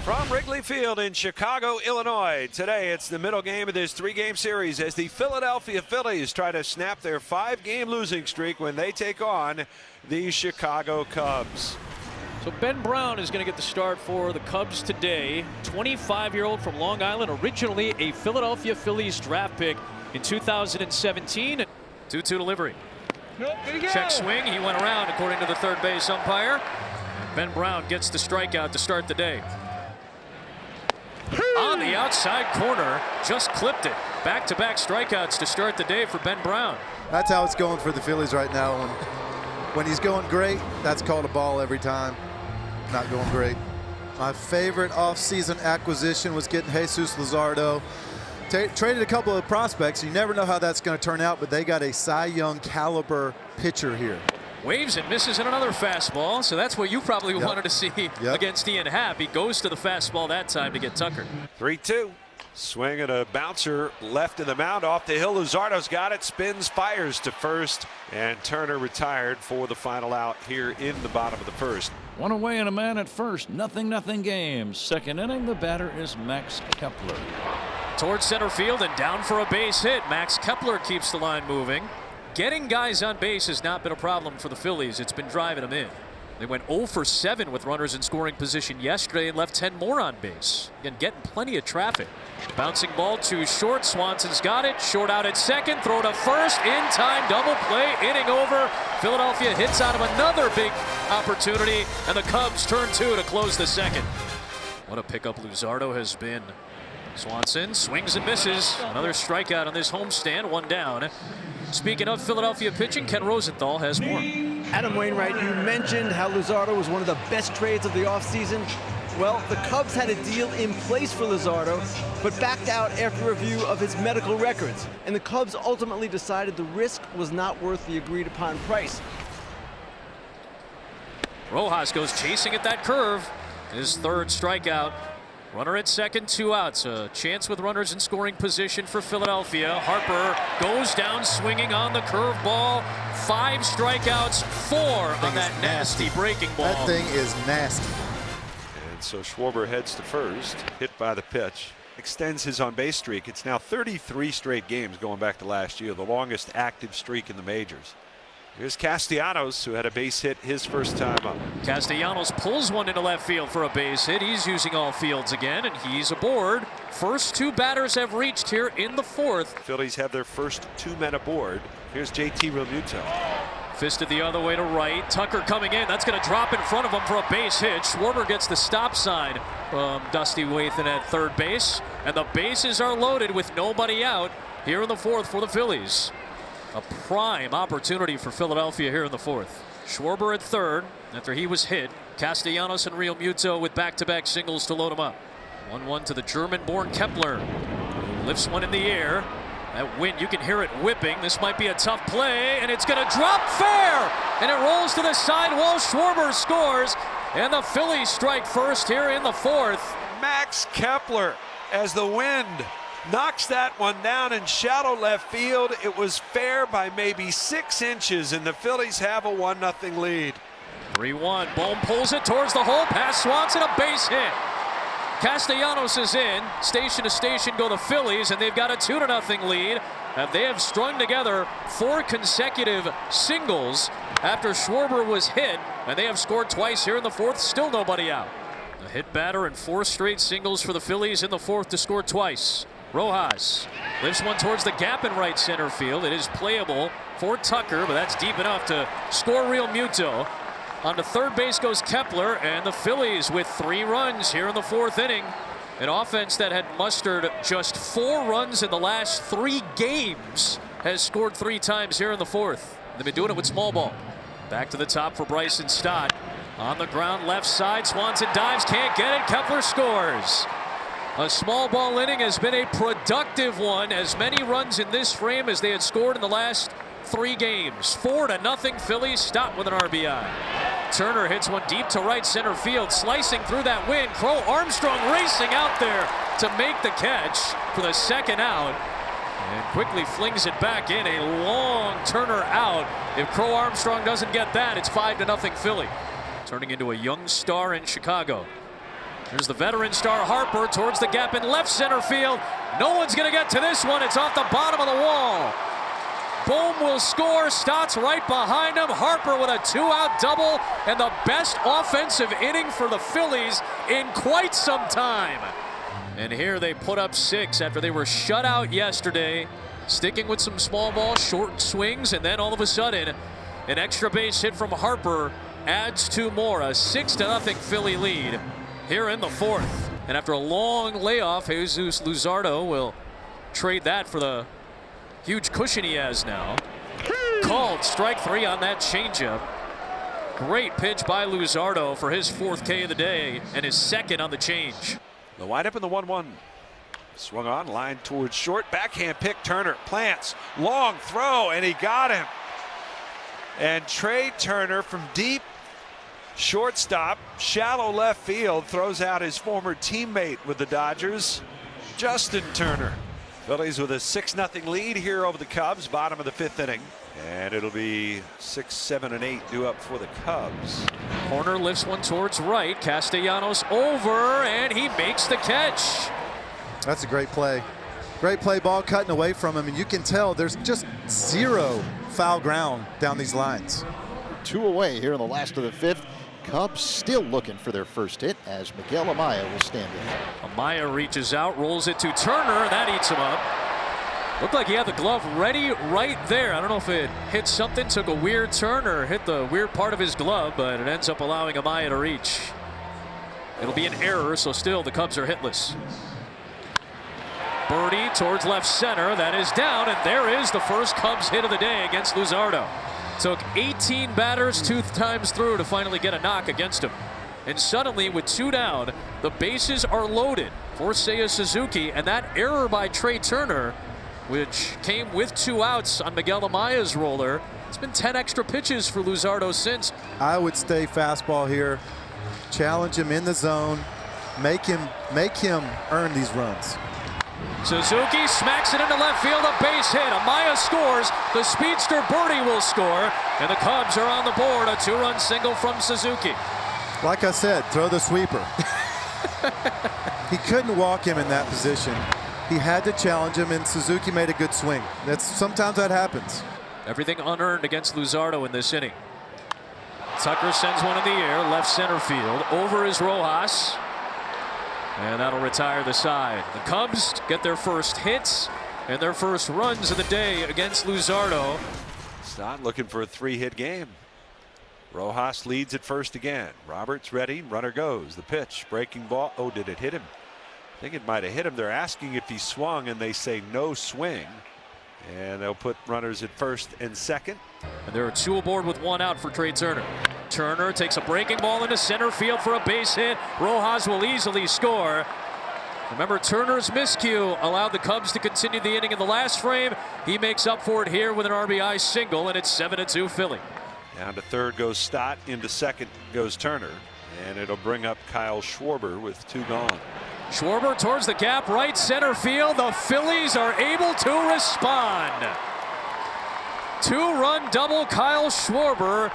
From Wrigley Field in Chicago, Illinois. Today, it's the middle game of this three-game series as the Philadelphia Phillies try to snap their five-game losing streak when they take on the Chicago Cubs. So Ben Brown is going to get the start for the Cubs today. 25-year-old from Long Island, originally a Philadelphia Phillies draft pick in 2017. 2-2 delivery. Check swing. He went around according to the third base umpire. And Ben Brown gets the strikeout to start the day. On the outside corner, just clipped it. Back-to-back strikeouts to start the day for Ben Brown. That's how it's going for the Phillies right now. When he's going great, that's called a ball every time. Not going great. My favorite offseason acquisition was getting Jesus Luzardo. Traded a couple of prospects. You never know how that's going to turn out, but they got a Cy Young caliber pitcher here. Waves and misses in another fastball, so that's what you probably wanted to see against Ian Happ. He goes to the fastball that time to get Tucker. 3-2. Swing and a bouncer left in the mound off the hill. Luzardo's got it, spins, fires to first, and Turner retired for the final out here in the bottom of the first. One away and a man at first. 0-0 game. Second inning, the batter is Max Kepler. Towards center field and down for a base hit. Max Kepler keeps the line moving. Getting guys on base has not been a problem for the Phillies. It's been driving them in. They went 0 for 7 with runners in scoring position yesterday and left 10 more on base. Again, getting plenty of traffic. Bouncing ball to short. Swanson's got it. Short out at second. Throw to first. In time. Double play. Inning over. Philadelphia hits out of another big opportunity. And the Cubs turn 2 to close the second. What a pickup Luzardo has been. Swanson swings and misses. Another strikeout on this homestand. One down. Speaking of Philadelphia pitching, Ken Rosenthal has more. Adam Wainwright, you mentioned how Luzardo was one of the best trades of the offseason. Well, the Cubs had a deal in place for Luzardo, but backed out after review of his medical records. And the Cubs ultimately decided the risk was not worth the agreed upon price. Rojas goes chasing at that curve. His third strikeout. Runner at second, 2 outs. A chance with runners in scoring position for Philadelphia. Harper goes down swinging on the curveball. 5 strikeouts, 4 on that nasty breaking ball. That thing is nasty. And so Schwarber heads to first, hit by the pitch. Extends his on-base streak. It's now 33 straight games going back to last year, the longest active streak in the majors. Here's Castellanos, who had a base hit his first time up. Castellanos pulls one into left field for a base hit. He's using all fields again, and he's aboard. First 2 batters have reached here in the 4th. Phillies have their first 2 men aboard. Here's JT Realmuto. Fisted the other way to right. Tucker coming in. That's going to drop in front of him for a base hit. Schwarber gets the stop sign from Dusty Wathan at third base. And the bases are loaded with nobody out here in the 4th for the Phillies. A prime opportunity for Philadelphia here in the 4th. Schwarber at third after he was hit. Castellanos and Realmuto with back-to-back singles to load him up. 1-1 to the German-born Kepler, who lifts one in the air. That wind, you can hear it whipping. This might be a tough play, and it's going to drop fair, and it rolls to the sidewall. Schwarber scores, and the Phillies strike first here in the 4th. Max Kepler, as the wind knocks that one down in shallow left field. It was fair by maybe 6 inches, and the Phillies have a 1-0 lead. 3-1. Bohm pulls it towards the hole. Past Swanson, a base hit. Castellanos is in. Station to station go the Phillies, and they've got a 2-0 lead. And they have strung together 4 consecutive singles after Schwarber was hit, and they have scored twice here in the 4th. Still nobody out. A hit batter and 4 straight singles for the Phillies in the 4th to score twice. Rojas lifts one towards the gap in right center field. It is playable for Tucker, but that's deep enough to score Realmuto. On to third base goes Kepler, and the Phillies with 3 runs here in the 4th inning. An offense that had mustered just 4 runs in the last 3 games has scored 3 times here in the 4th. They've been doing it with small ball. Back to the top for Bryson Stott. On the ground left side, Swanson dives, can't get it. Kepler scores. A small ball inning has been a productive one. As many runs in this frame as they had scored in the last 3 games. 4-0 Phillies. Stott with an RBI. Turner hits one deep to right center field, slicing through that wind. Crow Armstrong racing out there to make the catch for the 2nd out. And quickly flings it back in. A long Turner out. If Crow Armstrong doesn't get that, it's 5-0 Philly. Turning into a young star in Chicago. There's the veteran star Harper towards the gap in left center field. No one's going to get to this one. It's off the bottom of the wall. Bohm will score. Stott's right behind him. Harper with a 2-out double and the best offensive inning for the Phillies in quite some time. And here they put up 6 after they were shut out yesterday, sticking with some small ball, short swings, and then all of a sudden, an extra base hit from Harper adds 2 more. A 6-0 Philly lead here in the 4th. And after a long layoff, Jesus Luzardo will trade that for the huge cushion he has now. Called strike 3 on that changeup. Great pitch by Luzardo for his 4th K of the day and his 2nd on the change. The windup in the 1-1. Swung on, line towards short. Backhand pick. Turner plants. Long throw, and he got him. And Trey Turner from deep shortstop, shallow left field, throws out his former teammate with the Dodgers, Justin Turner. Phillies with a 6-0 lead here over the Cubs, bottom of the 5th inning. And it'll be 6, 7, and 8 due up for the Cubs. Corner lifts one towards right. Castellanos over, and he makes the catch. That's a great play. Great play, ball cutting away from him, and you can tell there's just 0 foul ground down these lines. 2 away here in the last of the 5th. Cubs still looking for their first hit as Miguel Amaya will stand in. Amaya reaches out, rolls it to Turner, and that eats him up. Looked like he had the glove ready right there. I don't know if it hit something, took a weird turn, or hit the weird part of his glove, but it ends up allowing Amaya to reach. It'll be an error, so still the Cubs are hitless. Birdie towards left center. That is down, and there is the first Cubs hit of the day against Luzardo. Took 18 batters 2 times through to finally get a knock against him. And suddenly, with 2 down, the bases are loaded for Seiya Suzuki, and that error by Trey Turner, which came with 2 outs on Miguel Amaya's roller, it's been 10 extra pitches for Luzardo since. I would stay fastball here, challenge him in the zone, make him earn these runs. Suzuki smacks it into left field, a base hit. Amaya scores. The speedster Birdie will score, and the Cubs are on the board. A 2-run single from Suzuki. Like I said, throw the sweeper. He couldn't walk him in that position. He had to challenge him, and Suzuki made a good swing. Sometimes that happens. Everything unearned against Luzardo in this inning. Tucker sends one in the air, left center field. Over is Rojas. And that'll retire the side. The Cubs get their first hits and their first runs of the day against Luzardo. Stott looking for a 3-hit game. Rojas leads at first again. Roberts ready. Runner goes. The pitch. Breaking ball. Oh, did it hit him? I think it might have hit him. They're asking if he swung, and they say no swing. And they'll put runners at first and second. And there are 2 aboard with 1 out for Trey Turner. Turner takes a breaking ball into center field for a base hit. Rojas will easily score. Remember, Turner's miscue allowed the Cubs to continue the inning in the last frame. He makes up for it here with an RBI single, and it's 7-2 Philly. Down to third goes Stott. Into second goes Turner. And it'll bring up Kyle Schwarber with 2 gone. Schwarber towards the gap, right center field. The Phillies are able to respond. 2-run double, Kyle Schwarber.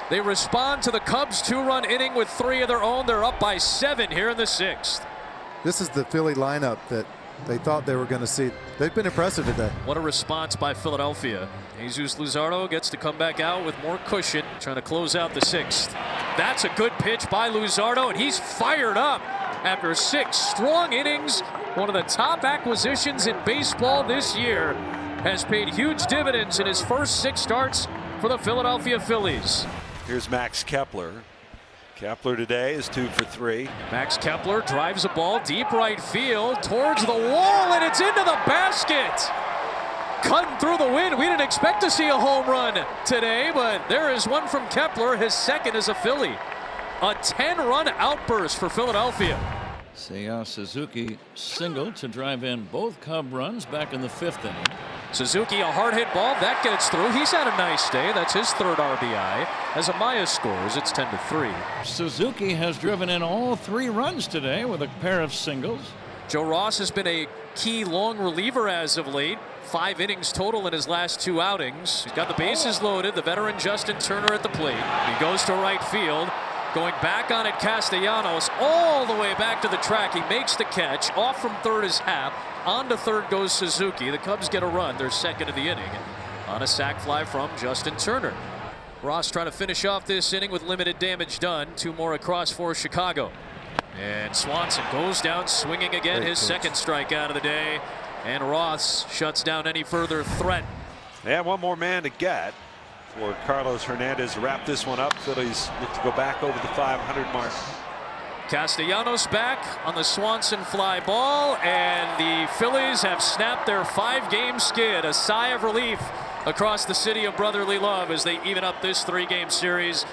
They respond to the Cubs' 2-run inning with 3 of their own. They're up by 7 here in the 6th. This is the Philly lineup that they thought they were going to see. They've been impressive today. What a response by Philadelphia. Jesus Luzardo gets to come back out with more cushion, trying to close out the 6th. That's a good pitch by Luzardo, and he's fired up after 6 strong innings. One of the top acquisitions in baseball this year has paid huge dividends in his first 6 starts for the Philadelphia Phillies. Here's Max Kepler. Kepler today is 2 for 3. Max Kepler drives a ball deep right field towards the wall, and it's into the basket. Cutting through the wind. We didn't expect to see a home run today, but there is one from Kepler, his 2nd as a Philly. A 10-run outburst for Philadelphia. Seiya Suzuki single to drive in both Cub runs back in the 5th inning. Suzuki, a hard hit ball that gets through. He's had a nice day. That's his 3rd RBI. As Amaya scores, it's 10-3. Suzuki has driven in all 3 runs today with a pair of singles. Joe Ross has been a key long reliever as of late. 5 innings total in his last 2 outings. He's got the bases loaded. The veteran Justin Turner at the plate. He goes to right field. Going back on it, Castellanos, all the way back to the track. He makes the catch. Off from third is Happ. On to third goes Suzuki. The Cubs get a run. They're second of the inning on a sac fly from Justin Turner. Ross trying to finish off this inning with limited damage done. 2 more across for Chicago. And Swanson goes down swinging again. His second strikeout of the day. And Ross shuts down any further threat. They have 1 more man to get for Carlos Hernandez to wrap this one up. Phillies look to go back over the 500 mark. Castellanos back on the Swanson fly ball, and the Phillies have snapped their 5-game skid. A sigh of relief across the city of brotherly love as they even up this 3-game series.